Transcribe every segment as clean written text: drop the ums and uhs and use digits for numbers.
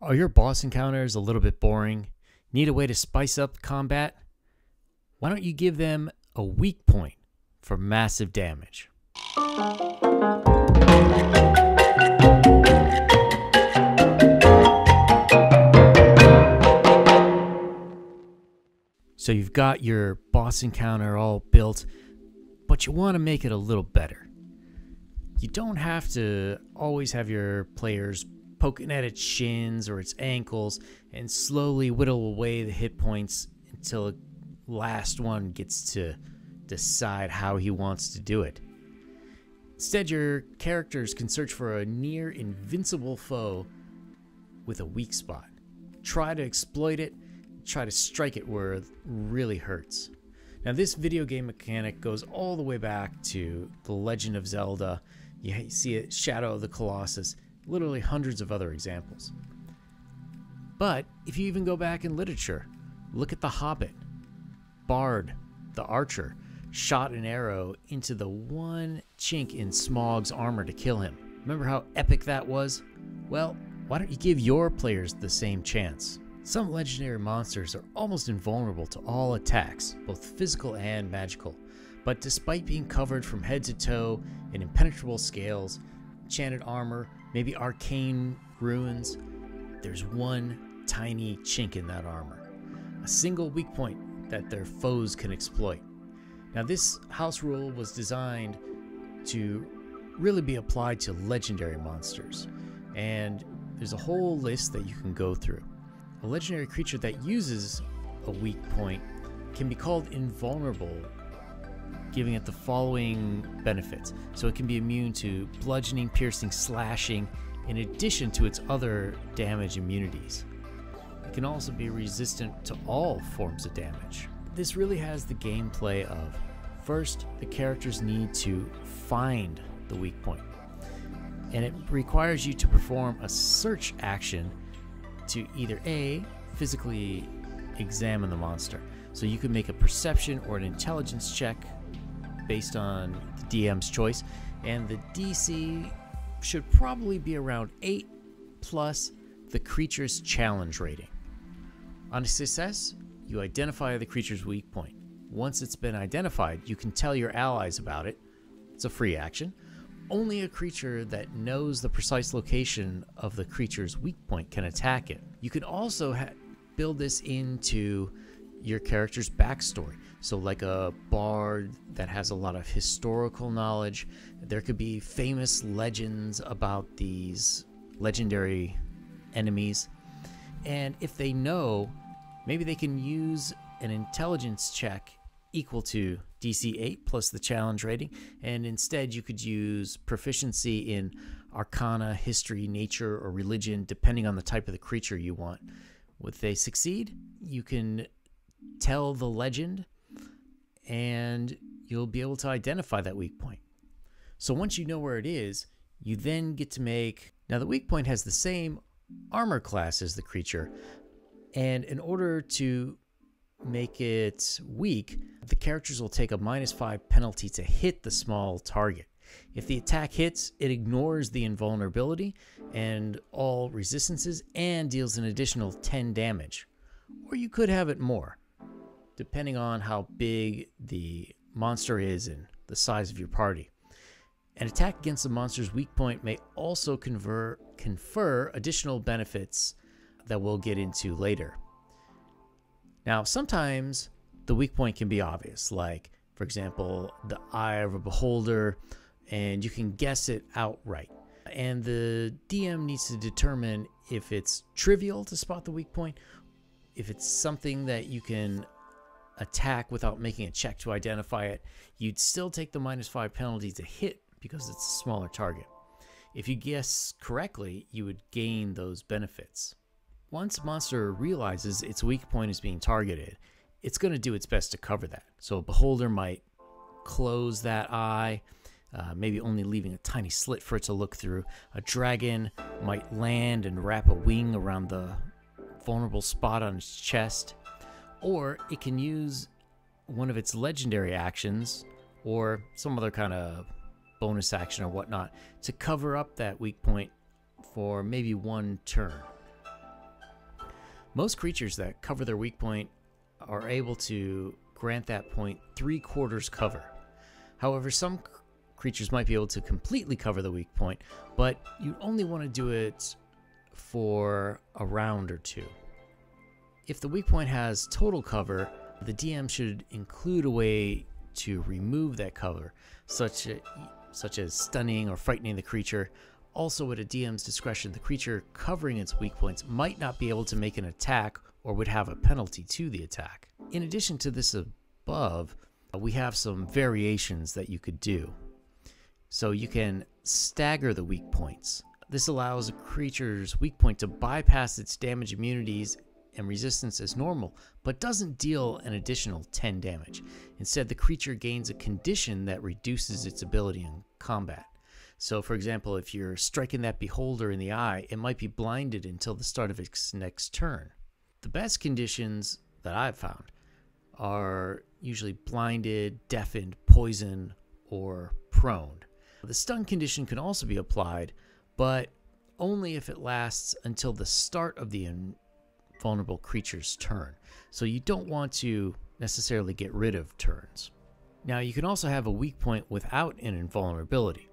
Are your boss encounters a little bit boring? Need a way to spice up combat? Why don't you give them a weak point for massive damage? So you've got your boss encounter all built, but you want to make it a little better. You don't have to always have your players poking at its shins or its ankles and slowly whittle away the hit points until the last one gets to decide how he wants to do it. Instead, your characters can search for a near invincible foe with a weak spot. Try to exploit it, try to strike it where it really hurts. Now, this video game mechanic goes all the way back to The Legend of Zelda. You see it, Shadow of the Colossus, literally hundreds of other examples. But if you even go back in literature, look at The Hobbit. Bard, the archer, shot an arrow into the one chink in Smaug's armor to kill him. Remember how epic that was? Well, why don't you give your players the same chance? Some legendary monsters are almost invulnerable to all attacks, both physical and magical. But despite being covered from head to toe in impenetrable scales, enchanted armor, maybe arcane ruins, there's one tiny chink in that armor. A single weak point that their foes can exploit. Now, this house rule was designed to really be applied to legendary monsters, and there's a whole list that you can go through. A legendary creature that uses a weak point can be called invulnerable, giving it the following benefits. So it can be immune to bludgeoning, piercing, slashing, in addition to its other damage immunities. It can also be resistant to all forms of damage. This really has the gameplay of, first, the characters need to find the weak point. And it requires you to perform a search action to either A, physically examine the monster. So you can make a perception or an intelligence check based on the DM's choice, and the DC should probably be around 8 plus the creature's challenge rating. On a success, you identify the creature's weak point. Once it's been identified, you can tell your allies about it. It's a free action. Only a creature that knows the precise location of the creature's weak point can attack it. You can also build this into your character's backstory. So like a bard that has a lot of historical knowledge, there could be famous legends about these legendary enemies. And if they know, maybe they can use an intelligence check equal to DC 8 plus the challenge rating, and instead you could use proficiency in arcana, history, nature, or religion, depending on the type of the creature you want. If they succeed, you can tell the legend and you'll be able to identify that weak point. So once you know where it is, you then get to make... Now the weak point has the same armor class as the creature, and in order to make it weak, the characters will take a -5 penalty to hit the small target. If the attack hits, it ignores the invulnerability and all resistances and deals an additional 10 damage. Or you could have it more, depending on how big the monster is and the size of your party. An attack against the monster's weak point may also confer additional benefits that we'll get into later. Now, sometimes the weak point can be obvious, like, for example, the eye of a beholder, and you can guess it outright. And the DM needs to determine if it's trivial to spot the weak point, if it's something that you can attack without making a check to identify it. You'd still take the -5 penalty to hit because it's a smaller target. If you guess correctly, you would gain those benefits. Once a monster realizes its weak point is being targeted, it's going to do its best to cover that. So a beholder might close that eye, maybe only leaving a tiny slit for it to look through. A dragon might land and wrap a wing around the vulnerable spot on its chest. Or it can use one of its legendary actions or some other kind of bonus action or whatnot to cover up that weak point for maybe one turn. Most creatures that cover their weak point are able to grant that point 3/4 cover. However, some creatures might be able to completely cover the weak point, but you only want to do it for a round or two. If the weak point has total cover, the DM should include a way to remove that cover, such as stunning or frightening the creature. Also, at a DM's discretion, the creature covering its weak points might not be able to make an attack or would have a penalty to the attack. In addition to this above, we have some variations that you could do. So you can stagger the weak points. This allows a creature's weak point to bypass its damage immunities and resistance as normal, but doesn't deal an additional 10 damage. Instead, the creature gains a condition that reduces its ability in combat. So, for example, if you're striking that beholder in the eye, it might be blinded until the start of its next turn. The best conditions that I've found are usually blinded, deafened, poisoned, or prone. The stun condition can also be applied, but only if it lasts until the start of the invulnerable creature's turn. So you don't want to necessarily get rid of turns. Now, you can also have a weak point without an invulnerability.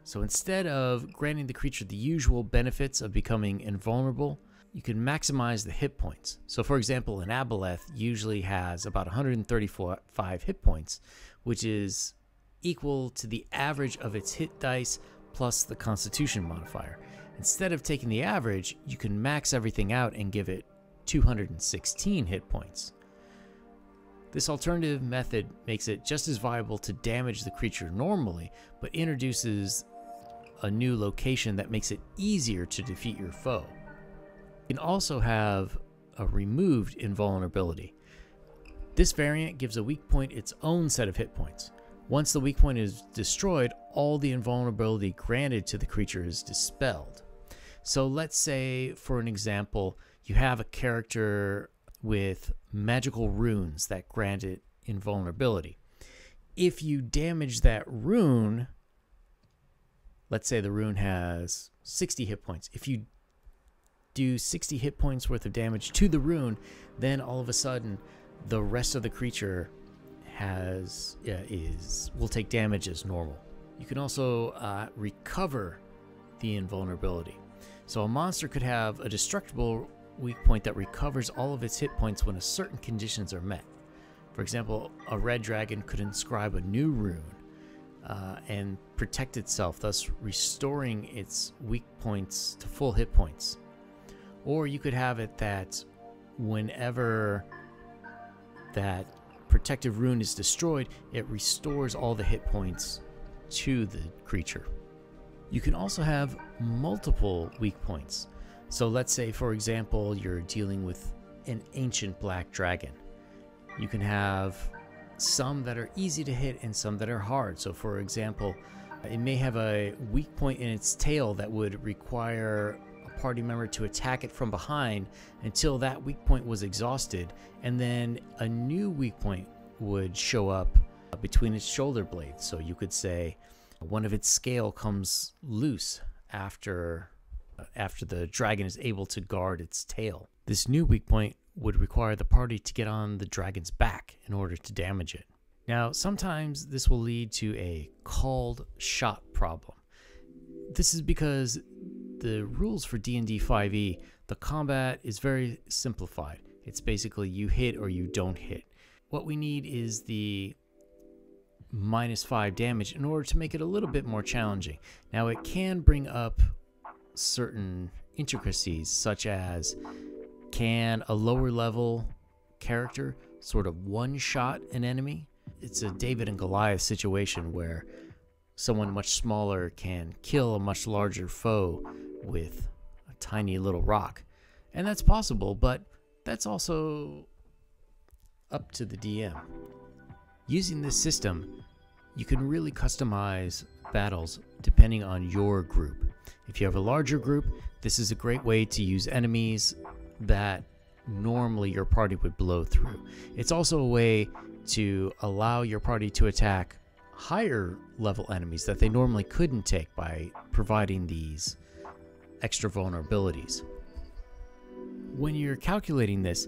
So instead of granting the creature the usual benefits of becoming invulnerable, you can maximize the hit points. So for example, an aboleth usually has about 135 hit points, which is equal to the average of its hit dice plus the constitution modifier. Instead of taking the average, you can max everything out and give it 216 hit points. This alternative method makes it just as viable to damage the creature normally, but introduces a new location that makes it easier to defeat your foe. You can also have a removed invulnerability. This variant gives a weak point its own set of hit points. Once the weak point is destroyed, all the invulnerability granted to the creature is dispelled. So let's say, for an example, you have a character with magical runes that grant it invulnerability. If you damage that rune, let's say the rune has 60 hit points. If you do 60 hit points worth of damage to the rune, then all of a sudden the rest of the creature will take damage as normal. You can also recover the invulnerability. So a monster could have a destructible weak point that recovers all of its hit points when certain conditions are met. For example, a red dragon could inscribe a new rune and protect itself, thus restoring its weak points to full hit points. Or you could have it that whenever that protective rune is destroyed, it restores all the hit points to the creature. You can also have multiple weak points. So let's say, for example, you're dealing with an ancient black dragon. You can have some that are easy to hit and some that are hard. So for example, it may have a weak point in its tail that would require a party member to attack it from behind until that weak point was exhausted, and then a new weak point would show up between its shoulder blades. So you could say one of its scale comes loose after the dragon is able to guard its tail. This new weak point would require the party to get on the dragon's back in order to damage it. Now, sometimes this will lead to a called shot problem. This is because the rules for DnD 5e, the combat is very simplified. It's basically you hit or you don't hit. What we need is the -5 damage in order to make it a little bit more challenging. Now, it can bring up certain intricacies, such as, can a lower level character sort of one-shot an enemy? It's a David and Goliath situation where someone much smaller can kill a much larger foe with a tiny little rock. And that's possible, but that's also up to the DM. Using this system, you can really customize battles depending on your group. If you have a larger group, this is a great way to use enemies that normally your party would blow through. It's also a way to allow your party to attack higher level enemies that they normally couldn't take by providing these extra vulnerabilities. when you're calculating this,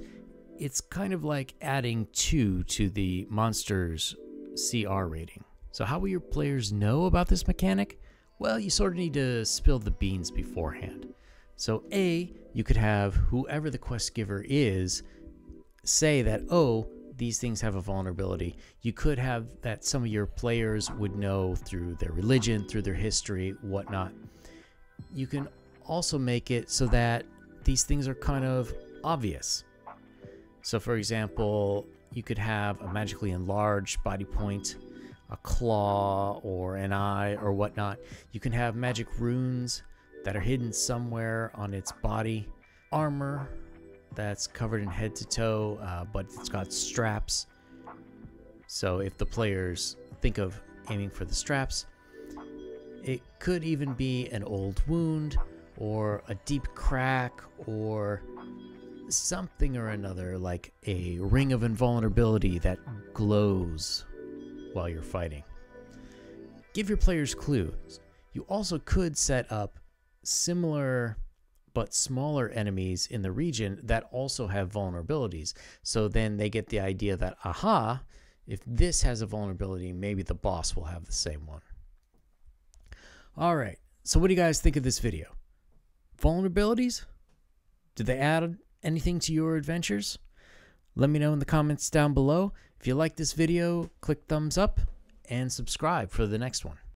it's kind of like adding 2 to the monster's CR rating. So how will your players know about this mechanic? Well, you sort of need to spill the beans beforehand. So A, you could have whoever the quest giver is say that, oh, these things have a vulnerability. You could have that some of your players would know through their religion, through their history, whatnot. You can also make it so that these things are kind of obvious. So for example, you could have a magically enlarged body point, a claw or an eye or whatnot. You can have magic runes that are hidden somewhere on its body, armor that's covered in head to toe, but it's got straps. So if the players think of aiming for the straps, it could even be an old wound or a deep crack or something or another, like a ring of invulnerability that glows while you're fighting. Give your players clues. You also could set up similar but smaller enemies in the region that also have vulnerabilities. So then they get the idea that, aha, if this has a vulnerability, maybe the boss will have the same one. All right, so what do you guys think of this video? Vulnerabilities? Did they add anything to your adventures? Let me know in the comments down below. If you like this video, click thumbs up and subscribe for the next one.